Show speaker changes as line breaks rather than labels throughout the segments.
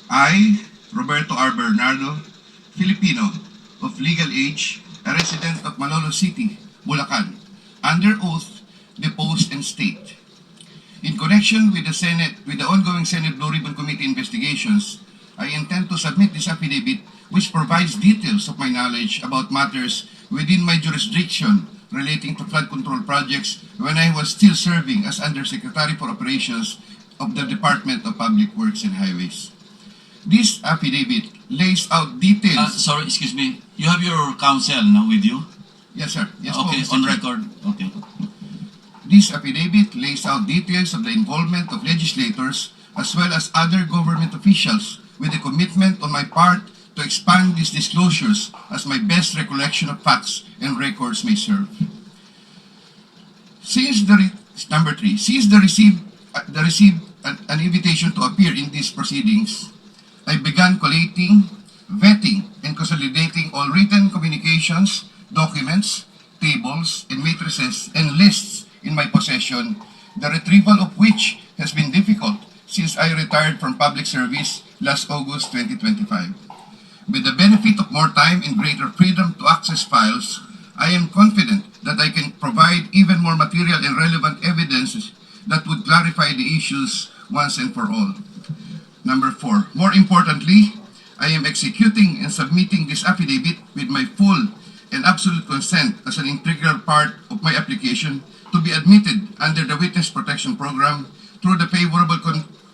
I, Roberto R. Bernardo, Filipino, of legal age, a resident of Malolos City, Bulacan, under oath, depose and state. In connection with the ongoing Senate Blue Ribbon Committee investigations, I intend to submit this affidavit which provides details of my knowledge about matters within my jurisdiction relating to flood control projects when I was still serving as Undersecretary for Operations of the Department of Public Works and Highways. This affidavit lays out details.
Sorry, excuse me. You have your counsel now with you?
Yes, sir. Yes,
okay,
po,
on
Mr. Chair.
record. Okay.
This affidavit lays out details of the involvement of legislators as well as other government officials with a commitment on my part to expand these disclosures as my best recollection of facts and records may serve. Since number 3, since the received an invitation to appear in these proceedings, I began collating, vetting, and consolidating all written communications, documents, tables, and matrices and lists in my possession, the retrieval of which has been difficult since I retired from public service last August 2025. With the benefit of more time and greater freedom to access files, I am confident that I can provide even more material and relevant evidence that would clarify the issues once and for all. Number 4, more importantly, I am executing and submitting this affidavit with my full and absolute consent as an integral part of my application to be admitted under the Witness Protection Program through the favorable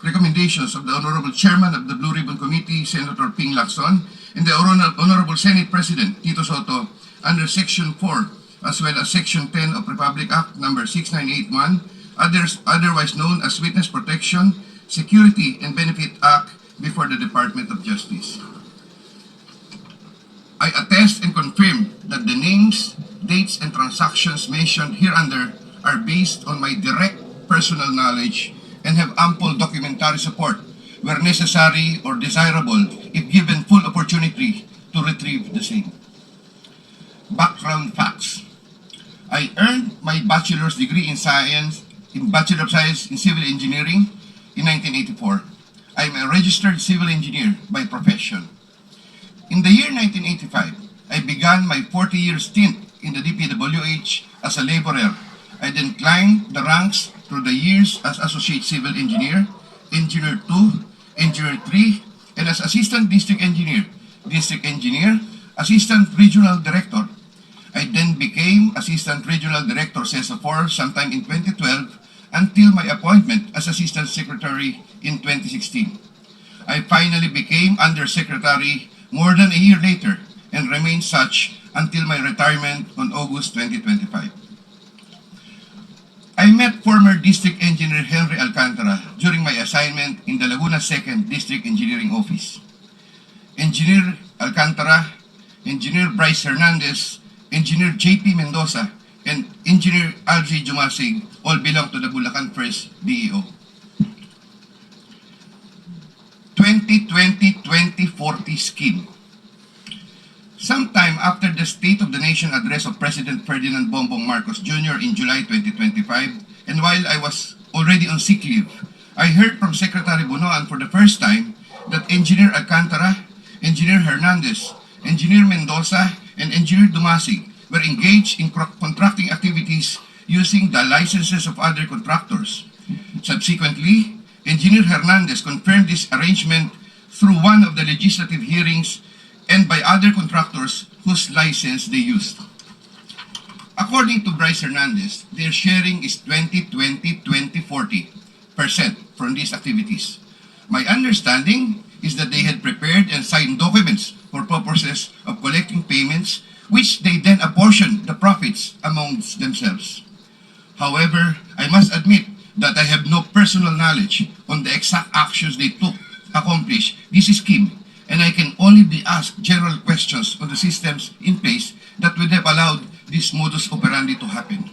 recommendations of the Honorable Chairman of the Blue Ribbon Committee, Senator Ping Lacson, and the Honorable Senate President, Tito Soto, under Section 4, as well as Section 10 of Republic Act Number 6981, otherwise known as Witness Protection, Security, and Benefit Act before the Department of Justice. I attest and confirm that the names, dates, and transactions mentioned hereunder are based on my direct personal knowledge and have ample documentary support where necessary or desirable if given full opportunity to retrieve the same. Background facts. I earned my bachelor's degree in Bachelor of Science in Civil Engineering in 1984. I am a registered civil engineer by profession. In the year 1985, I began my 40-year stint in the DPWH as a laborer. I then climbed the ranks through the years as Associate Civil Engineer, Engineer 2, Engineer 3, and as Assistant District Engineer, Assistant Regional Director. I then became Assistant Regional Director CESA 4 sometime in 2012 until my appointment as Assistant Secretary in 2016. I finally became Undersecretary more than a year later and remained such until my retirement on August 2025. I met former District Engineer Henry Alcantara during my assignment in the Laguna 2nd District Engineering Office. Engineer Alcantara, Engineer Bryce Hernandez, Engineer J.P. Mendoza, and Engineer R.J. Jumasig all belong to the Bulacan 1st DEO. 2020-2040 scheme. Sometime after the State of the Nation address of President Ferdinand Bongbong Marcos Jr. in July 2025, and while I was already on sick leave, I heard from Secretary Bunoan for the first time that Engineer Alcantara, Engineer Hernandez, Engineer Mendoza, and Engineer Dumasig were engaged in contracting activities using the licenses of other contractors. Subsequently, Engineer Hernandez confirmed this arrangement through one of the legislative hearings and by other contractors whose license they used. According to Bryce Hernandez, their sharing is 20-20-20-40% from these activities. My understanding is that they had prepared and signed documents for purposes of collecting payments, which they then apportioned the profits amongst themselves. However, I must admit that I have no personal knowledge on the exact actions they took to accomplish this scheme, and I can only be asked general questions on the systems in place that would have allowed this modus operandi to happen.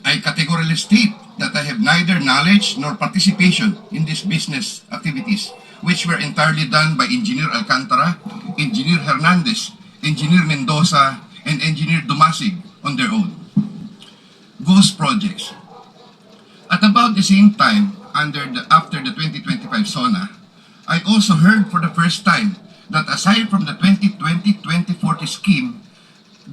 I categorically state that I have neither knowledge nor participation in these business activities, which were entirely done by Engineer Alcantara, Engineer Hernandez, Engineer Mendoza, and Engineer Dumasig on their own. Ghost projects. At about the same time, after the 2025 SONA, I also heard for the first time that aside from the 2020-2040 scheme,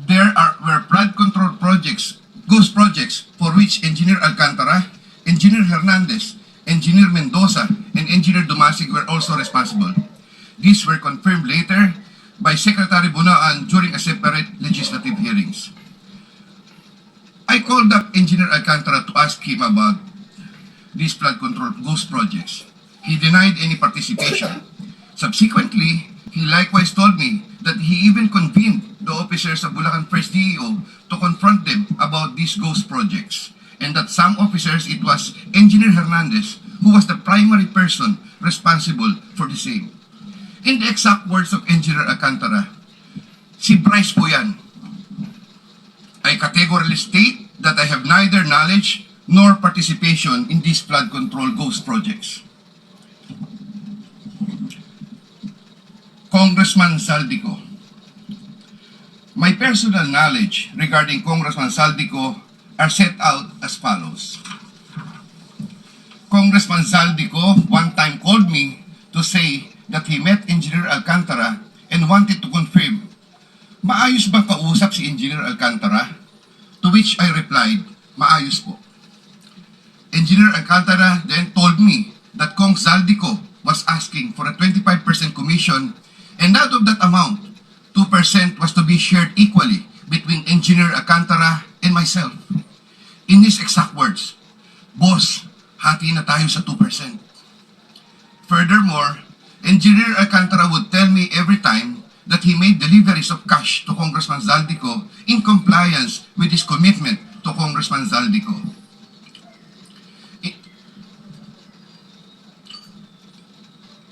were flood control projects, ghost projects, for which Engineer Alcantara, Engineer Hernandez, Engineer Mendoza, and Engineer Dumasig were also responsible. These were confirmed later by Secretary Bunaan during a separate legislative hearings. I called up Engineer Alcantara to ask him about these flood control ghost projects. He denied any participation. Subsequently, he likewise told me that he even convened the officers of Bulacan First DEO to confront them about these ghost projects, and that some officers, it was Engineer Hernandez who was the primary person responsible for the same. In the exact words of Engineer Alcantara, si Bryce po yan. I categorically state that I have neither knowledge nor participation in these flood control ghost projects. Congressman Saldico. My personal knowledge regarding Congressman Saldico are set out as follows. Congressman Saldico one time called me to say that he met Engineer Alcantara and wanted to confirm, maayos bang kausap si Engineer Alcantara? To which I replied, maayos po. Engineer Alcantara then told me that Kong Saldico was asking for a 25% commission, and out of that amount, 2% was to be shared equally between Engineer Alcantara and myself. In his exact words, boss, hati na tayo sa 2%. Furthermore, Engineer Alcantara would tell me every time that he made deliveries of cash to Congressman Zaldico in compliance with his commitment to Congressman Zaldico.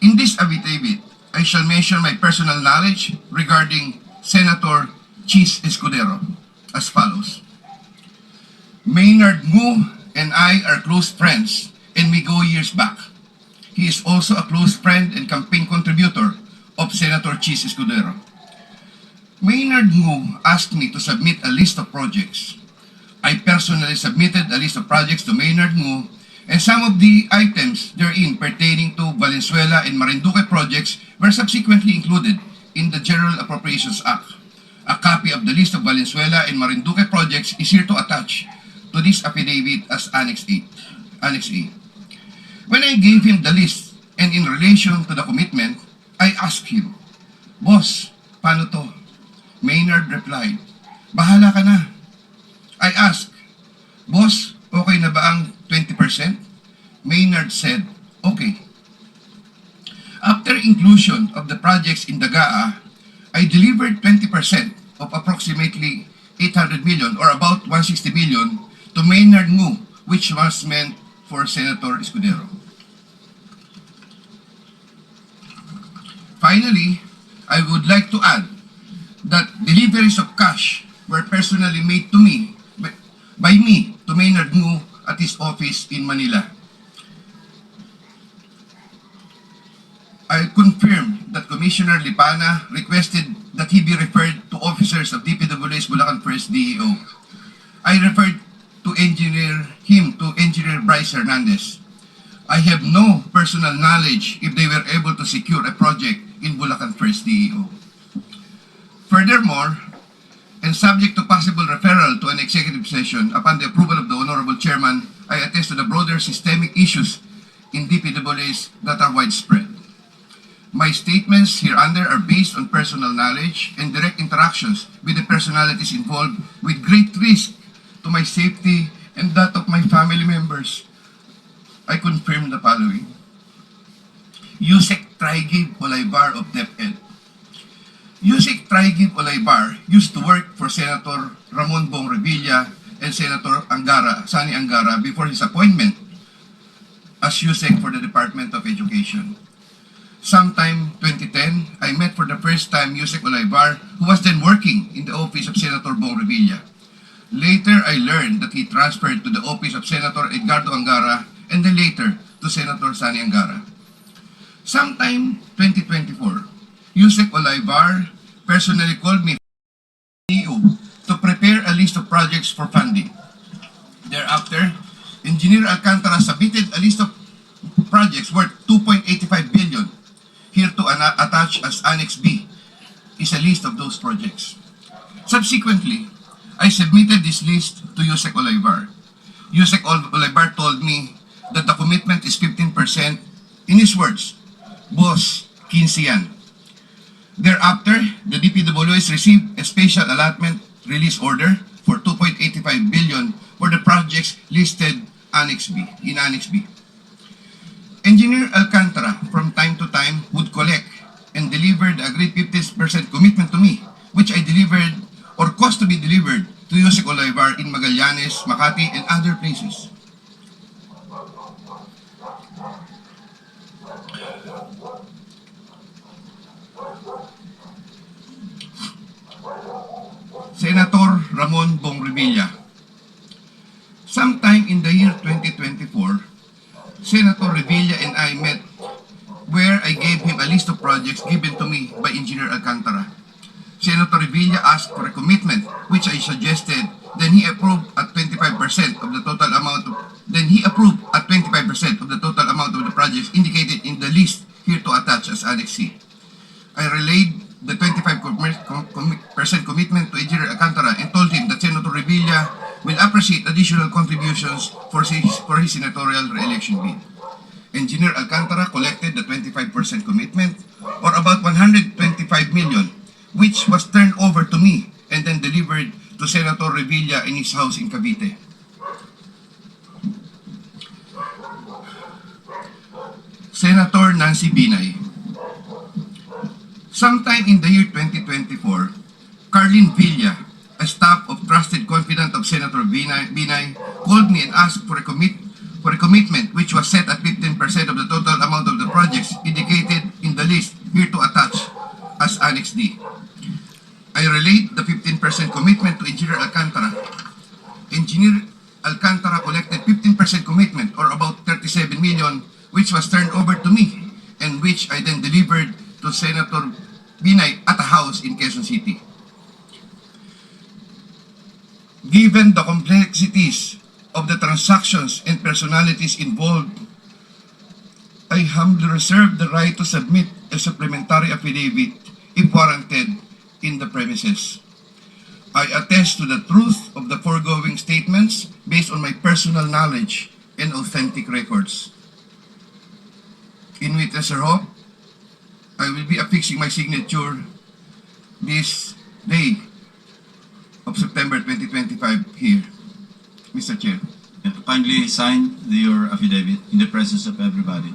In this affidavit, I shall mention my personal knowledge regarding Senator Chiz Escudero as follows. Maynard Ngu and I are close friends and we go years back. He is also a close friend and campaign contributor of Senator Chiz Escudero. Maynard Ngu asked me to submit a list of projects. I personally submitted a list of projects to Maynard Ngu, and some of the items therein pertaining to Valenzuela and Marinduque projects were subsequently included in the General Appropriations Act. A copy of the list of Valenzuela and Marinduque projects is here to attach to this affidavit as Annex A. When I gave him the list and in relation to the commitment, I asked him, Boss, paano to? Maynard replied, bahala ka na. I asked, Boss, okay na ba ang 20%? Maynard said, okay. After inclusion of the projects in Dagaa, I delivered 20% of approximately 800 million or about 160 million to Maynard Ngu, which was meant for Senator Escudero. Finally, I would like to add that deliveries of cash were personally made to me, by me, to Maynard Ngu at his office in Manila. I confirm that Commissioner Lipana requested that he be referred to officers of DPWH Bulacan First DEO. I referred to him to Engineer Bryce Hernandez. I have no personal knowledge if they were able to secure a project in Bulacan First DEO. Furthermore, and subject to possible referral to an executive session upon the approval of the Honorable Chairman, I attest to the broader systemic issues in DPWH that are widespread. My statements hereunder are based on personal knowledge and direct interactions with the personalities involved with great risk to my safety and that of my family members. I confirm the following. USEC Trigib Olaybar of DepEd. USEC Trigib Olaybar used to work for Senator Ramon Bong Revilla and Senator Sani Angara before his appointment as USEC for the Department of Education. Sometime 2010, I met for the first time USEC Olaybar, who was then working in the office of Senator Bong Revilla. Later, I learned that he transferred to the office of Senator Edgardo Angara and then later to Senator Sani Angara. Sometime 2024, USEC Olaybar personally called me to prepare a list of projects for funding. Thereafter, Engineer Alcantara submitted a list of projects worth 2.85 billion attached as Annex B is a list of those projects. Subsequently, I submitted this list to USEC Olivar. USEC Olivar told me that the commitment is 15%. In his words, boss, 15 yan. Thereafter, the DPWH received a special allotment release order for 2.85 billion for the projects listed in Annex B. Engineer Alcantara from time to time would collect and deliver the agreed 50% commitment to me, which I delivered or caused to be delivered to USEC Olivar in Magallanes, Makati, and other places. Senator Ramon Bong Revilla. Sometime in the year 2024, Senator Revilla and I met where I gave him a list of projects given to me by Engineer Alcantara. Senator Revilla asked for a commitment, which I suggested. Then he approved at 25% of the total amount of the projects indicated in the list here to attach as Annex C. I relayed the 25% commitment to Engineer Alcantara and told him that Senator Revilla will appreciate additional contributions for his senatorial re-election bid. Engineer Alcantara collected the 25% commitment, or about 125 million, which was turned over to me and then delivered to Senator Revilla in his house in Cavite. Senator Nancy Binay. Sometime in the year 2024, Carlin Villa, a staff of trusted confidant of Senator Binay, called me and asked for a commitment which was set at 15% of the total amount of the projects indicated in the list here to attach as Annex D. I relayed the 15% commitment to Engineer Alcantara. Engineer Alcantara collected 15% commitment, or about 37 million, which was turned over to me and which I then delivered to Senator Binay at a house in Quezon City. Given the complexities of the transactions and personalities involved, I humbly reserve the right to submit a supplementary affidavit if warranted in the premises. I attest to the truth of the foregoing statements based on my personal knowledge and authentic records. In witness thereof, I will be affixing my signature this day of September 2025 here, Mr. Chair.
Kindly sign your affidavit in the presence of everybody.